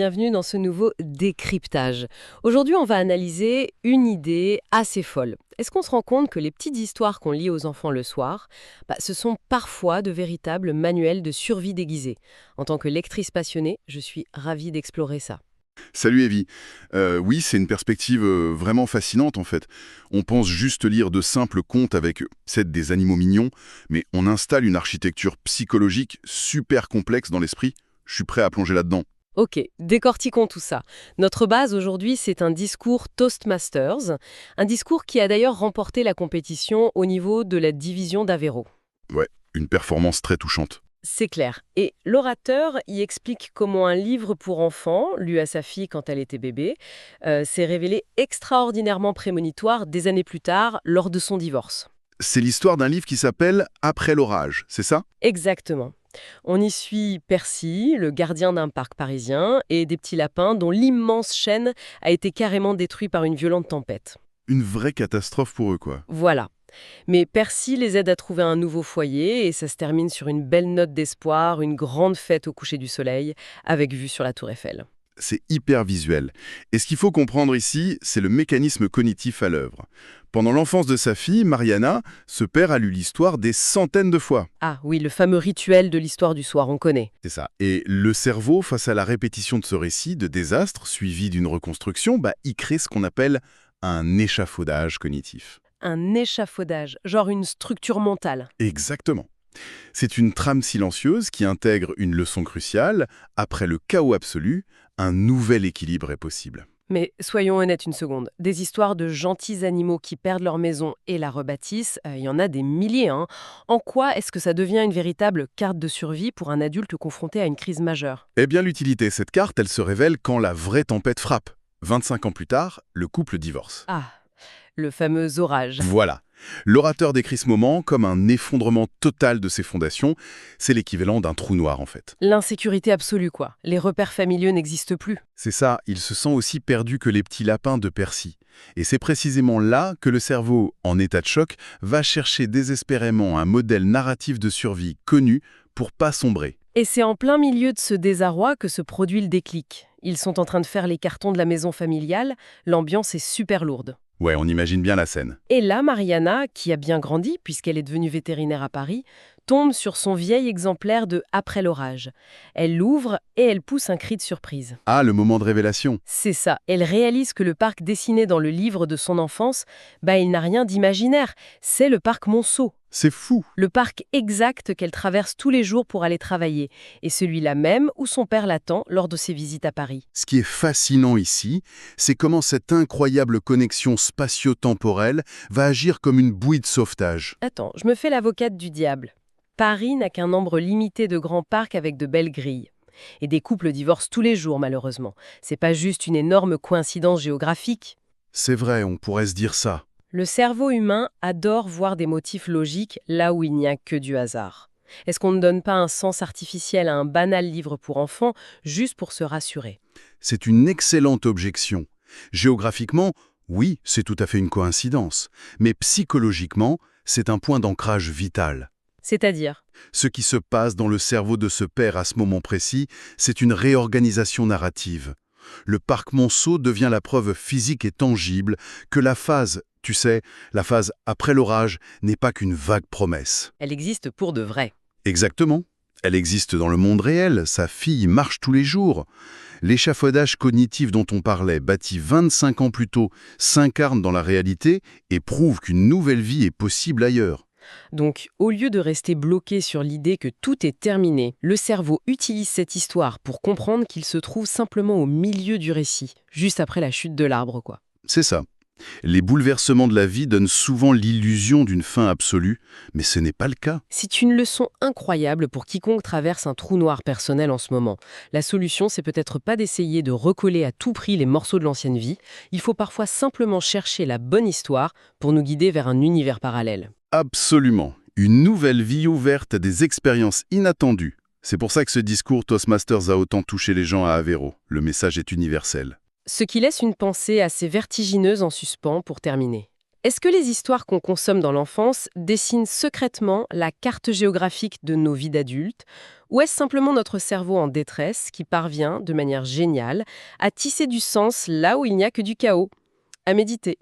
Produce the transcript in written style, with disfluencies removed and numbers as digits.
Bienvenue dans ce nouveau décryptage. Aujourd'hui, on va analyser une idée assez folle. Est-ce qu'on se rend compte que les petites histoires qu'on lit aux enfants le soir, ce sont parfois de véritables manuels de survie déguisés. En tant que lectrice passionnée, je suis ravie d'explorer ça. Salut Evie. Oui, c'est une perspective vraiment fascinante en fait. On pense juste lire de simples contes avec, certes, des animaux mignons, mais on installe une architecture psychologique super complexe dans l'esprit. Je suis prêt à plonger là-dedans. Ok, décortiquons tout ça. Notre base aujourd'hui, c'est un discours Toastmasters, un discours qui a d'ailleurs remporté la compétition au niveau de la division d'Avéro. Ouais, une performance très touchante. C'est clair. Et l'orateur y explique comment un livre pour enfants, lu à sa fille quand elle était bébé, s'est révélé extraordinairement prémonitoire des années plus tard, lors de son divorce. C'est l'histoire d'un livre qui s'appelle Après l'orage, c'est ça? Exactement. On y suit Percy, le gardien d'un parc parisien, et des petits lapins dont l'immense chêne a été carrément détruit par une violente tempête. Une vraie catastrophe pour eux, quoi. Voilà. Mais Percy les aide à trouver un nouveau foyer et ça se termine sur une belle note d'espoir, une grande fête au coucher du soleil, avec vue sur la tour Eiffel. C'est hyper visuel. Et ce qu'il faut comprendre ici, c'est le mécanisme cognitif à l'œuvre. Pendant l'enfance de sa fille, Mariana, ce père a lu l'histoire des centaines de fois. Ah oui, le fameux rituel de l'histoire du soir, on connaît. C'est ça. Et le cerveau, face à la répétition de ce récit de désastre suivi d'une reconstruction, il crée ce qu'on appelle un échafaudage cognitif. Un échafaudage, genre une structure mentale. Exactement. C'est une trame silencieuse qui intègre une leçon cruciale. Après le chaos absolu, un nouvel équilibre est possible. Mais soyons honnêtes une seconde, des histoires de gentils animaux qui perdent leur maison et la rebâtissent, il y en a des milliers, hein. En quoi est-ce que ça devient une véritable carte de survie pour un adulte confronté à une crise majeure? Eh bien, l'utilité de cette carte, elle se révèle quand la vraie tempête frappe. 25 ans plus tard, le couple divorce. Ah, le fameux orage. Voilà. L'orateur décrit ce moment comme un effondrement total de ses fondations. C'est l'équivalent d'un trou noir, en fait. L'insécurité absolue, quoi. Les repères familiaux n'existent plus. C'est ça, il se sent aussi perdu que les petits lapins de Percy. Et c'est précisément là que le cerveau, en état de choc, va chercher désespérément un modèle narratif de survie connu pour pas sombrer. Et c'est en plein milieu de ce désarroi que se produit le déclic. Ils sont en train de faire les cartons de la maison familiale, l'ambiance est super lourde. Ouais, on imagine bien la scène. Et là, Mariana, qui a bien grandi puisqu'elle est devenue vétérinaire à Paris, tombe sur son vieil exemplaire de Après l'orage. Elle l'ouvre et elle pousse un cri de surprise. Ah, le moment de révélation. C'est ça, elle réalise que le parc dessiné dans le livre de son enfance, il n'a rien d'imaginaire, c'est le parc Monceau. C'est fou. Le parc exact qu'elle traverse tous les jours pour aller travailler, et celui-là même où son père l'attend lors de ses visites à Paris. Ce qui est fascinant ici, c'est comment cette incroyable connexion spatio-temporelle va agir comme une bouée de sauvetage. Attends, je me fais l'avocate du diable. Paris n'a qu'un nombre limité de grands parcs avec de belles grilles. Et des couples divorcent tous les jours, malheureusement. C'est pas juste une énorme coïncidence géographique. C'est vrai, on pourrait se dire ça. Le cerveau humain adore voir des motifs logiques là où il n'y a que du hasard. Est-ce qu'on ne donne pas un sens artificiel à un banal livre pour enfants juste pour se rassurer? C'est une excellente objection. Géographiquement, oui, c'est tout à fait une coïncidence. Mais psychologiquement, c'est un point d'ancrage vital. C'est-à-dire? Ce qui se passe dans le cerveau de ce père à ce moment précis, c'est une réorganisation narrative. Le parc Monceau devient la preuve physique et tangible que la phase, tu sais, la phase après l'orage n'est pas qu'une vague promesse. Elle existe pour de vrai. Exactement. Elle existe dans le monde réel, sa fille marche tous les jours. L'échafaudage cognitif dont on parlait, bâti 25 ans plus tôt, s'incarne dans la réalité et prouve qu'une nouvelle vie est possible ailleurs. Donc, au lieu de rester bloqué sur l'idée que tout est terminé, le cerveau utilise cette histoire pour comprendre qu'il se trouve simplement au milieu du récit, juste après la chute de l'arbre, quoi. C'est ça. Les bouleversements de la vie donnent souvent l'illusion d'une fin absolue, mais ce n'est pas le cas. C'est une leçon incroyable pour quiconque traverse un trou noir personnel en ce moment. La solution, c'est peut-être pas d'essayer de recoller à tout prix les morceaux de l'ancienne vie. Il faut parfois simplement chercher la bonne histoire pour nous guider vers un univers parallèle. Absolument. Une nouvelle vie ouverte à des expériences inattendues. C'est pour ça que ce discours Toastmasters a autant touché les gens à Aveiro. Le message est universel. Ce qui laisse une pensée assez vertigineuse en suspens pour terminer. Est-ce que les histoires qu'on consomme dans l'enfance dessinent secrètement la carte géographique de nos vies d'adultes? Ou est-ce simplement notre cerveau en détresse qui parvient, de manière géniale, à tisser du sens là où il n'y a que du chaos? À méditer.